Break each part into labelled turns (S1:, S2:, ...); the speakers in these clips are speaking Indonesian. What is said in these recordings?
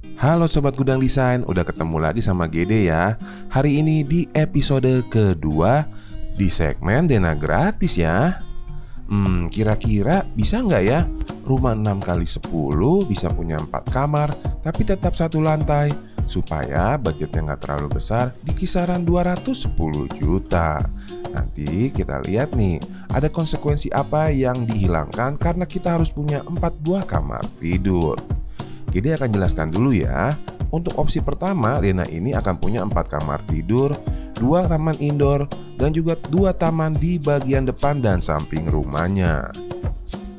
S1: Halo Sobat Gudang Desain, udah ketemu lagi sama Gede ya. Hari ini di episode kedua di segmen Dena Gratis ya. Kira-kira bisa nggak ya rumah 6x10 bisa punya 4 kamar tapi tetap satu lantai, supaya budgetnya nggak terlalu besar di kisaran 210 juta. Nanti kita lihat nih, ada konsekuensi apa yang dihilangkan karena kita harus punya 4 buah kamar tidur. Jadi akan jelaskan dulu ya. Untuk opsi pertama, Dena ini akan punya 4 kamar tidur, 2 taman indoor, dan juga 2 taman di bagian depan dan samping rumahnya.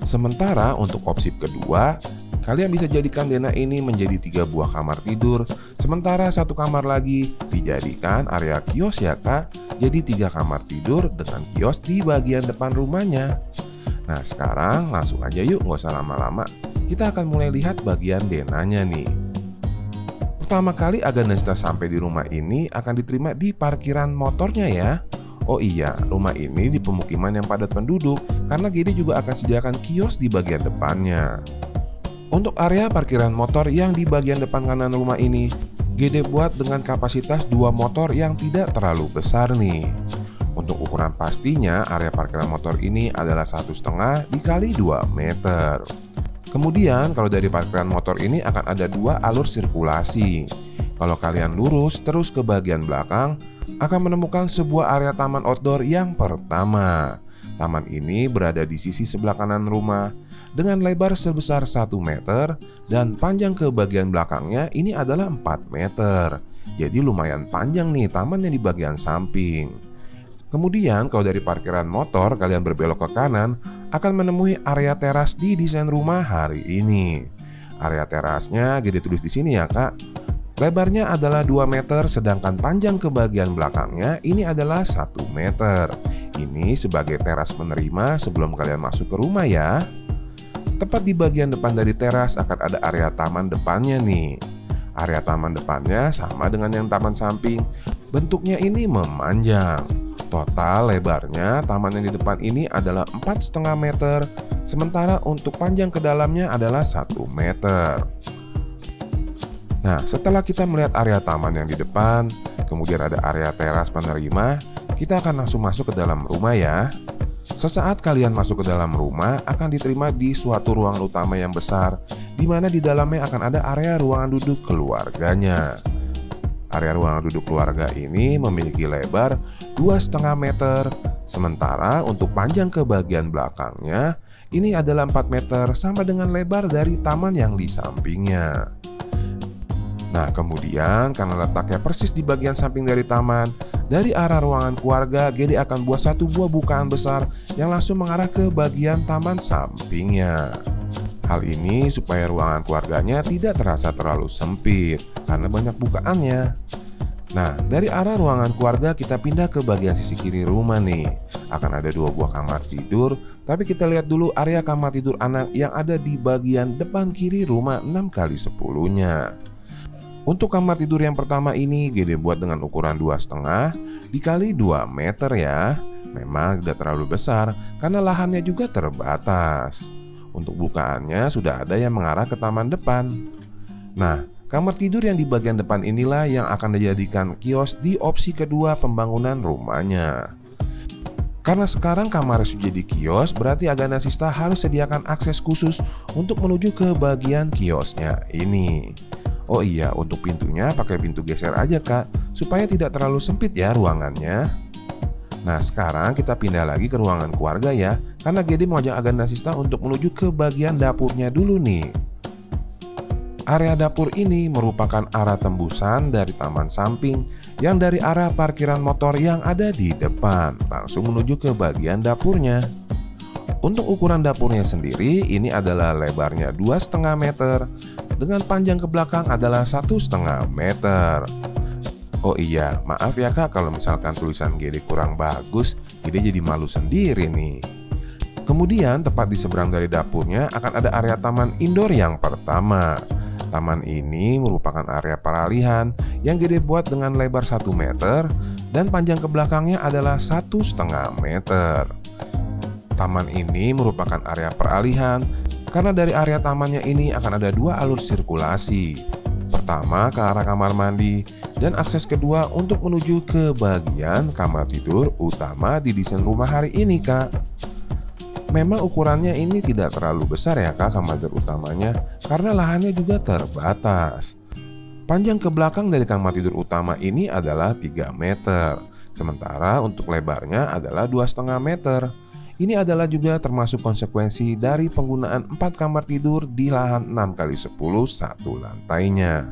S1: Sementara untuk opsi kedua, kalian bisa jadikan Dena ini menjadi 3 buah kamar tidur, sementara 1 kamar lagi dijadikan area kios ya kak. Jadi 3 kamar tidur dengan kios di bagian depan rumahnya. Nah sekarang langsung aja yuk, nggak usah lama-lama. Kita akan mulai lihat bagian denanya nih. Pertama kali Aganesta sampai di rumah ini akan diterima di parkiran motornya ya. Oh iya, rumah ini di pemukiman yang padat penduduk karena Gede juga akan sediakan kios di bagian depannya. Untuk area parkiran motor yang di bagian depan kanan rumah ini, Gede buat dengan kapasitas 2 motor yang tidak terlalu besar nih. Untuk ukuran pastinya, area parkiran motor ini adalah 1,5 dikali 2 meter. Kemudian kalau dari parkiran motor ini akan ada 2 alur sirkulasi. Kalau kalian lurus terus ke bagian belakang, akan menemukan sebuah area taman outdoor yang pertama. Taman ini berada di sisi sebelah kanan rumah dengan lebar sebesar 1 meter dan panjang ke bagian belakangnya ini adalah 4 meter. Jadi lumayan panjang nih tamannya di bagian samping. Kemudian kalau dari parkiran motor kalian berbelok ke kanan, akan menemui area teras di desain rumah hari ini. Area terasnya Gede tulis di sini ya kak. Lebarnya adalah 2 meter sedangkan panjang ke bagian belakangnya ini adalah 1 meter. Ini sebagai teras penerima sebelum kalian masuk ke rumah ya. Tepat di bagian depan dari teras akan ada area taman depannya nih. Area taman depannya sama dengan yang taman samping. Bentuknya ini memanjang. Total lebarnya taman yang di depan ini adalah 4,5 meter, sementara untuk panjang ke dalamnya adalah 1 meter. Nah, setelah kita melihat area taman yang di depan, kemudian ada area teras penerima, kita akan langsung masuk ke dalam rumah ya. Sesaat kalian masuk ke dalam rumah, akan diterima di suatu ruangan utama yang besar, di mana di dalamnya akan ada area ruangan duduk keluarganya. Area ruangan duduk keluarga ini memiliki lebar 2,5 meter. Sementara untuk panjang ke bagian belakangnya ini adalah 4 meter sama dengan lebar dari taman yang di sampingnya. Nah kemudian karena letaknya persis di bagian samping dari taman, dari arah ruangan keluarga Gede akan buat 1 buah bukaan besar yang langsung mengarah ke bagian taman sampingnya. Hal ini supaya ruangan keluarganya tidak terasa terlalu sempit karena banyak bukaannya. Nah, dari arah ruangan keluarga kita pindah ke bagian sisi kiri rumah nih. Akan ada 2 buah kamar tidur, tapi kita lihat dulu area kamar tidur anak yang ada di bagian depan kiri rumah 6x10-nya. Untuk kamar tidur yang pertama ini Gede buat dengan ukuran 2,5 dikali 2 meter ya. Memang tidak terlalu besar karena lahannya juga terbatas. Untuk bukaannya sudah ada yang mengarah ke taman depan. Nah, kamar tidur yang di bagian depan inilah yang akan dijadikan kios di opsi kedua pembangunan rumahnya. Karena sekarang kamarnya sudah jadi kios, berarti Aganesta harus sediakan akses khusus untuk menuju ke bagian kiosnya ini. Oh iya, untuk pintunya pakai pintu geser aja kak, supaya tidak terlalu sempit ya ruangannya. Nah sekarang kita pindah lagi ke ruangan keluarga ya, karena Gede mau ajak Aganesta untuk menuju ke bagian dapurnya dulu nih. Area dapur ini merupakan arah tembusan dari taman samping yang dari arah parkiran motor yang ada di depan langsung menuju ke bagian dapurnya. Untuk ukuran dapurnya sendiri ini adalah lebarnya 2,5 meter dengan panjang ke belakang adalah 1,5 meter. Oh iya, maaf ya kak kalau misalkan tulisan Gede kurang bagus, Gede jadi malu sendiri nih. Kemudian tepat di seberang dari dapurnya akan ada area taman indoor yang pertama. Taman ini merupakan area peralihan yang Gede buat dengan lebar 1 meter dan panjang ke belakangnya adalah 1,5 meter. Taman ini merupakan area peralihan karena dari area tamannya ini akan ada 2 alur sirkulasi. pertama ke arah kamar mandi dan akses kedua untuk menuju ke bagian kamar tidur utama di desain rumah hari ini, Kak. Memang ukurannya ini tidak terlalu besar ya, Kak, kamar tidur utamanya, karena lahannya juga terbatas. Panjang ke belakang dari kamar tidur utama ini adalah 3 meter, sementara untuk lebarnya adalah 2,5 meter. Ini adalah juga termasuk konsekuensi dari penggunaan 4 kamar tidur di lahan 6x10 satu lantainya.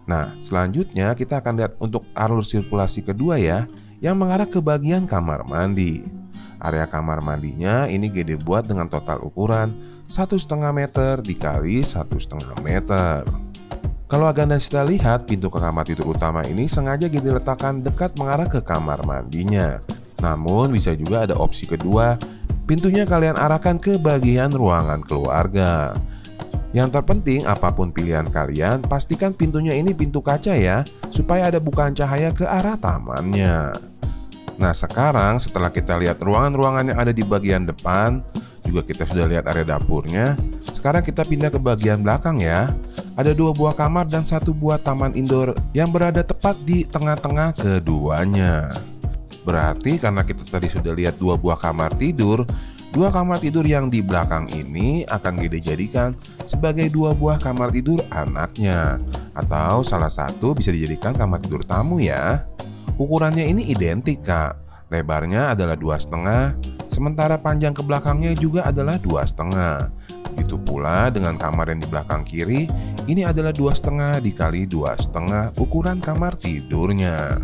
S1: Nah, selanjutnya kita akan lihat untuk alur sirkulasi kedua ya, yang mengarah ke bagian kamar mandi. Area kamar mandinya ini Gede buat dengan total ukuran 1,5 meter dikali 1,5 meter. Kalau agak kita lihat, pintu ke kamar tidur utama ini sengaja Gede letakkan dekat mengarah ke kamar mandinya. Namun bisa juga ada opsi kedua, pintunya kalian arahkan ke bagian ruangan keluarga. Yang terpenting apapun pilihan kalian, pastikan pintunya ini pintu kaca ya, supaya ada bukaan cahaya ke arah tamannya. Nah sekarang setelah kita lihat ruangan-ruangan yang ada di bagian depan, juga kita sudah lihat area dapurnya. Sekarang kita pindah ke bagian belakang ya. Ada 2 buah kamar dan 1 buah taman indoor yang berada tepat di tengah-tengah keduanya. Berarti karena kita tadi sudah lihat 2 buah kamar tidur, 2 kamar tidur yang di belakang ini akan Gede jadikan sebagai 2 buah kamar tidur anaknya, atau salah satu bisa dijadikan kamar tidur tamu ya. Ukurannya ini identik, Kak. Lebarnya adalah 2,5, sementara panjang ke belakangnya juga adalah 2,5. Begitu pula dengan kamar yang di belakang kiri, ini adalah 2,5 dikali 2,5 ukuran kamar tidurnya.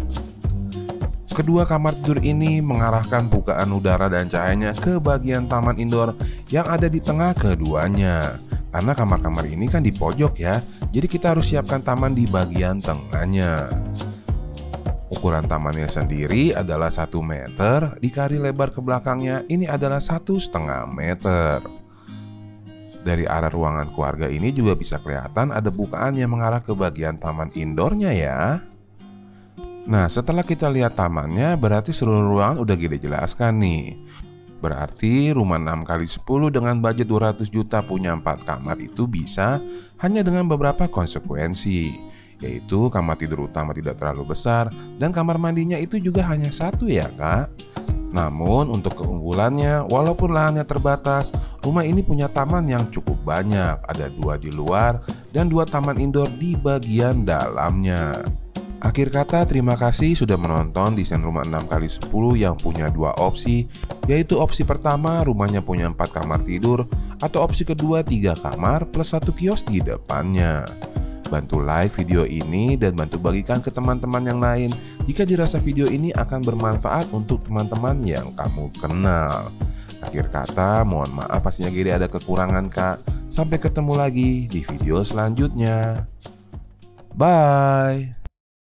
S1: Kedua kamar tidur ini mengarahkan bukaan udara dan cahayanya ke bagian taman indoor yang ada di tengah keduanya. Karena kamar-kamar ini kan di pojok ya, jadi kita harus siapkan taman di bagian tengahnya. Ukuran tamannya sendiri adalah 1 meter dikali lebar ke belakangnya ini adalah 1,5 meter. Dari arah ruangan keluarga ini juga bisa kelihatan ada bukaan yang mengarah ke bagian taman indoornya ya. Nah setelah kita lihat tamannya, berarti seluruh ruangan udah Gede jelaskan nih. Berarti rumah 6x10 dengan budget 200 juta punya 4 kamar itu bisa hanya dengan beberapa konsekuensi, yaitu kamar tidur utama tidak terlalu besar dan kamar mandinya itu juga hanya 1 ya, Kak. Namun untuk keunggulannya, walaupun lahannya terbatas, rumah ini punya taman yang cukup banyak. Ada 2 di luar dan 2 taman indoor di bagian dalamnya. Akhir kata, terima kasih sudah menonton desain rumah 6x10 yang punya 2 opsi, yaitu opsi pertama rumahnya punya 4 kamar tidur, atau opsi kedua 3 kamar plus 1 kios di depannya. Bantu like video ini dan bantu bagikan ke teman-teman yang lain jika dirasa video ini akan bermanfaat untuk teman-teman yang kamu kenal. Akhir kata, mohon maaf pastinya Gede ada kekurangan, Kak. Sampai ketemu lagi di video selanjutnya. Bye.